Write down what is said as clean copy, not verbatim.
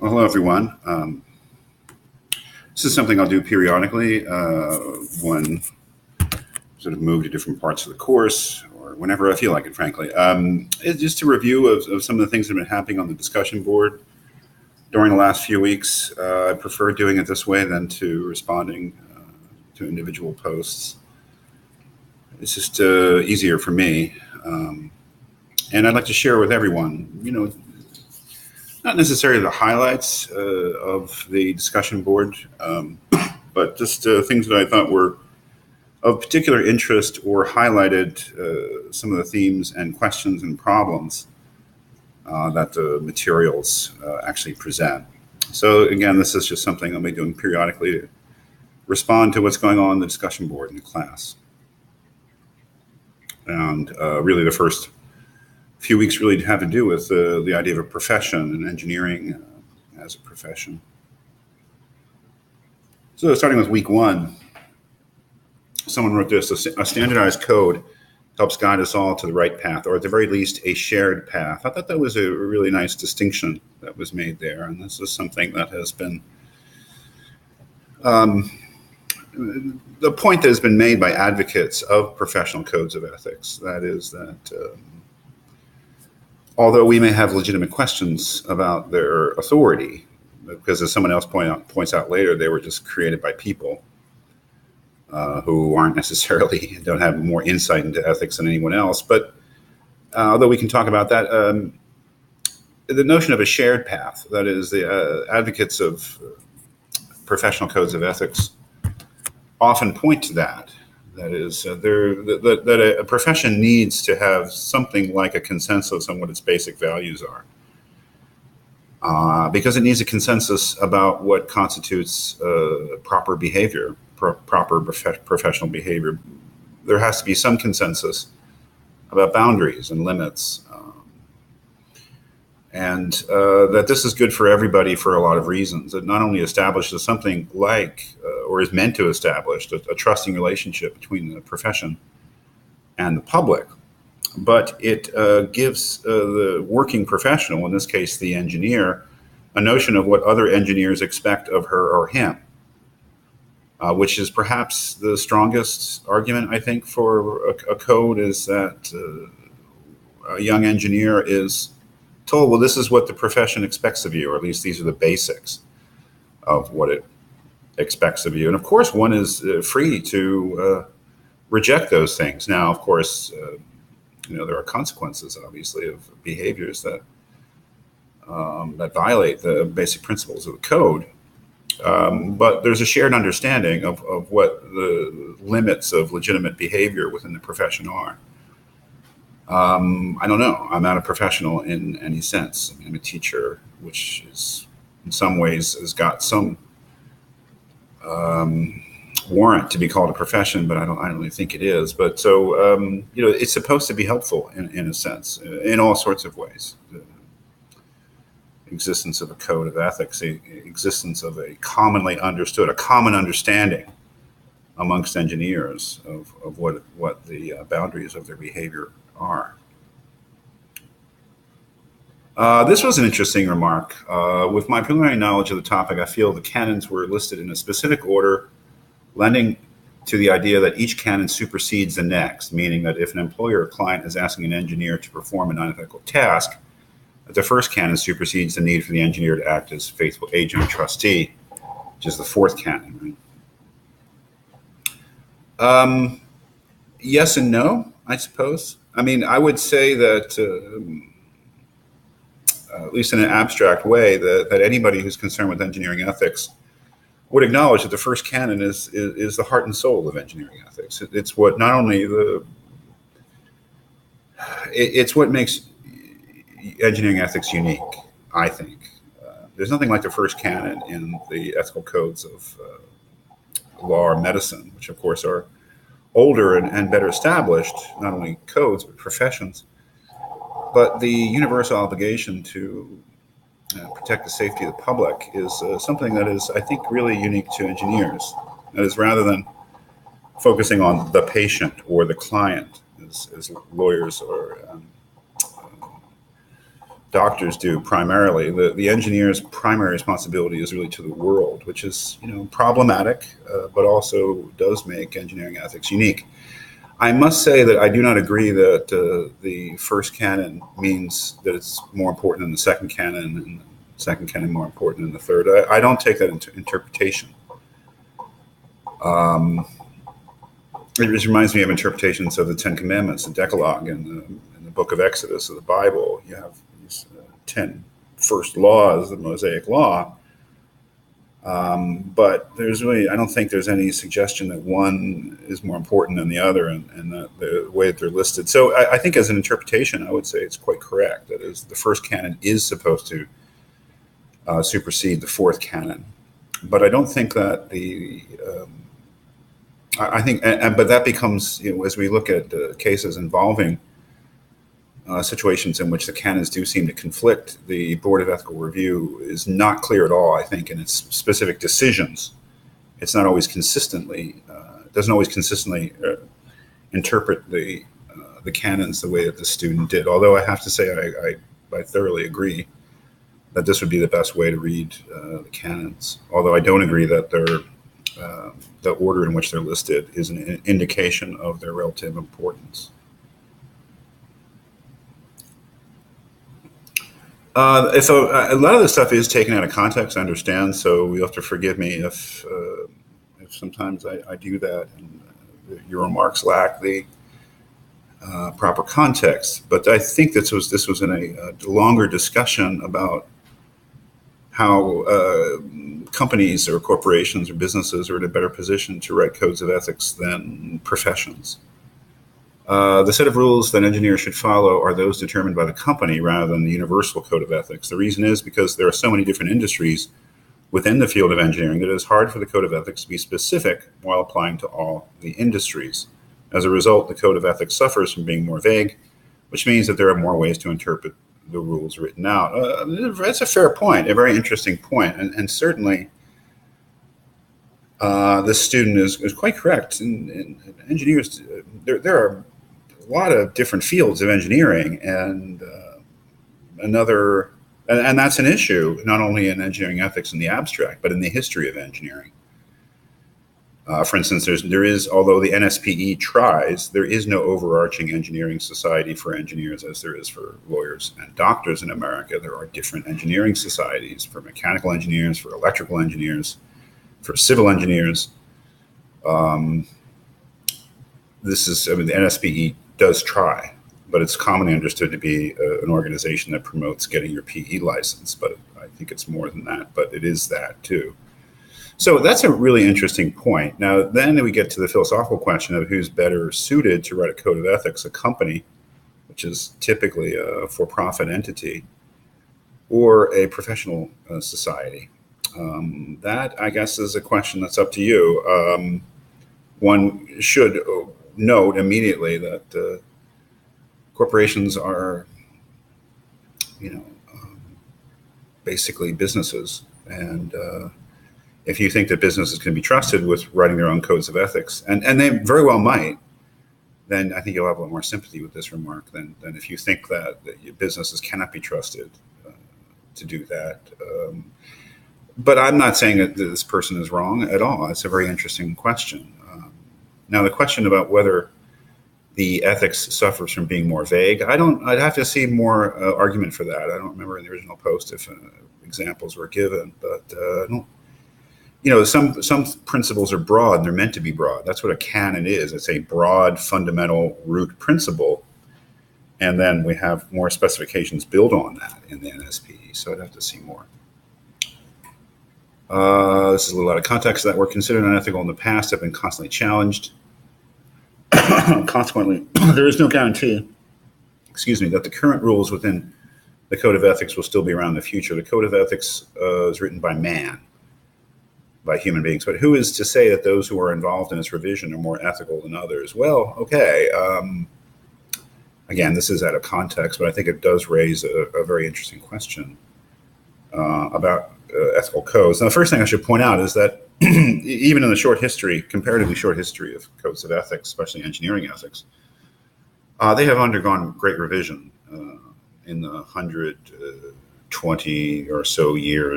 Well, hello, everyone. This is something I'll do periodically when sort of move to different parts of the course or whenever I feel like it, frankly. It's just a review of some of the things that have been happening on the discussion board during the last few weeks. I prefer doing it this way than to responding to individual posts. It's just easier for me. And I'd like to share with everyone, not necessarily the highlights of the discussion board, but just things that I thought were of particular interest or highlighted some of the themes and questions and problems that the materials actually present. So again, this is just something I'll be doing periodically to respond to what's going on in the discussion board in the class. And really the first few weeks really have to do with the idea of a profession and engineering as a profession. So starting with week one, someone wrote this: a standardized code helps guide us all to the right path, or at the very least, a shared path. I thought that was a really nice distinction that was made there. And this is something that has been, the point that has been made by advocates of professional codes of ethics. That is that although we may have legitimate questions about their authority, because as someone else points out later, they were just created by people who aren't necessarily, don't have more insight into ethics than anyone else. But although we can talk about that, the notion of a shared path, that is, the advocates of professional codes of ethics often point to that. That is, that a profession needs to have something like a consensus on what its basic values are, because it needs a consensus about what constitutes proper behavior, proper professional behavior. There has to be some consensus about boundaries and limits, and that this is good for everybody for a lot of reasons. It not only establishes something like, or is meant to establish, a trusting relationship between the profession and the public, but it gives the working professional, in this case the engineer, a notion of what other engineers expect of her or him, which is perhaps the strongest argument, I think, for a code, is that a young engineer is told, well, this is what the profession expects of you, or at least these are the basics of what it expects of you. And of course, one is free to reject those things. Now, of course, there are consequences, obviously, of behaviors that that violate the basic principles of the code. But there's a shared understanding of what the limits of legitimate behavior within the profession are. I don't know. I'm not a professional in any sense. I'm a teacher, which is in some ways has got some warrant to be called a profession, but I don't really think it is. But so it's supposed to be helpful in a sense, in all sorts of ways. The existence of a code of ethics, the existence of a commonly understood, a common understanding amongst engineers of what the boundaries of their behavior are. This was an interesting remark. With my preliminary knowledge of the topic, I feel the canons were listed in a specific order, lending to the idea that each canon supersedes the next, meaning that if an employer or client is asking an engineer to perform an unethical task, that the first canon supersedes the need for the engineer to act as faithful agent or trustee, which is the fourth canon. Right? Yes and no, I suppose. I mean, I would say that, at least in an abstract way, that anybody who's concerned with engineering ethics would acknowledge that the first canon is the heart and soul of engineering ethics. It's what not only it's what makes engineering ethics unique, I think. There's nothing like the first canon in the ethical codes of law or medicine, which of course are older and better established, not only codes, but professions. But the universal obligation to protect the safety of the public is something that is, I think, really unique to engineers. That is, rather than focusing on the patient or the client, as lawyers or doctors do primarily. The engineer's primary responsibility is really to the world, which is problematic, but also does make engineering ethics unique. I must say that I do not agree that the first canon means that it's more important than the second canon, and the second canon more important than the third. I don't take that into interpretation. It just reminds me of interpretations of the Ten Commandments, the Decalogue, in the Book of Exodus of the Bible. You have these 10 first laws, the Mosaic Law. But I don't think there's any suggestion that one is more important than the other, and the way that they're listed. So I think as an interpretation, I would say it's quite correct. That is, the first canon is supposed to supersede the fourth canon. But I don't think that but that becomes, as we look at cases involving situations in which the canons do seem to conflict, the Board of Ethical Review is not clear at all, I think, in its specific decisions. It's not always doesn't always consistently interpret the canons the way that the student did. Although I have to say I thoroughly agree that this would be the best way to read the canons. Although I don't agree that the order in which they're listed is an indication of their relative importance. So a lot of this stuff is taken out of context, I understand, so you'll have to forgive me if sometimes I do that and your remarks lack the proper context. But I think this was in a longer discussion about how companies or corporations or businesses are in a better position to write codes of ethics than professions. The set of rules that engineers should follow are those determined by the company rather than the universal code of ethics. The reason is because there are so many different industries within the field of engineering that it is hard for the code of ethics to be specific while applying to all the industries. As a result, the code of ethics suffers from being more vague, which means that there are more ways to interpret the rules written out. That's a fair point, a very interesting point, and certainly this student is quite correct. In engineers, there are a lot of different fields of engineering, and that's an issue not only in engineering ethics in the abstract, but in the history of engineering. For instance, there is, although the NSPE tries, there is no overarching engineering society for engineers as there is for lawyers and doctors in America. There are different engineering societies for mechanical engineers, for electrical engineers, for civil engineers. The NSPE does try, but it's commonly understood to be an organization that promotes getting your PE license. But I think it's more than that, but it is that too. So that's a really interesting point. Now, then we get to the philosophical question of who's better suited to write a code of ethics, a company, which is typically a for-profit entity, or a professional society. That, I guess, is a question that's up to you. One should note immediately that corporations are, basically businesses, and if you think that businesses can be trusted with writing their own codes of ethics, and they very well might, then I think you'll have a lot more sympathy with this remark than if you think that businesses cannot be trusted to do that. But I'm not saying that this person is wrong at all. It's a very interesting question. Now, the question about whether the ethics suffers from being more vague, I'd have to see more argument for that. I don't remember in the original post if examples were given, but I don't. Some principles are broad and they're meant to be broad. That's what a canon is. It's a broad, fundamental root principle. And then we have more specifications built on that in the NSPE. So I'd have to see more. This is a little out of context. That were considered unethical in the past have been constantly challenged. Consequently, there is no guarantee, that the current rules within the Code of Ethics will still be around in the future. The Code of Ethics is written by man, by human beings. But who is to say that those who are involved in its revision are more ethical than others? Well, okay. Again, this is out of context, but I think it does raise a very interesting question about ethical codes. Now, the first thing I should point out is that even in the comparatively short history of codes of ethics, especially engineering ethics, they have undergone great revision in the 120 or so years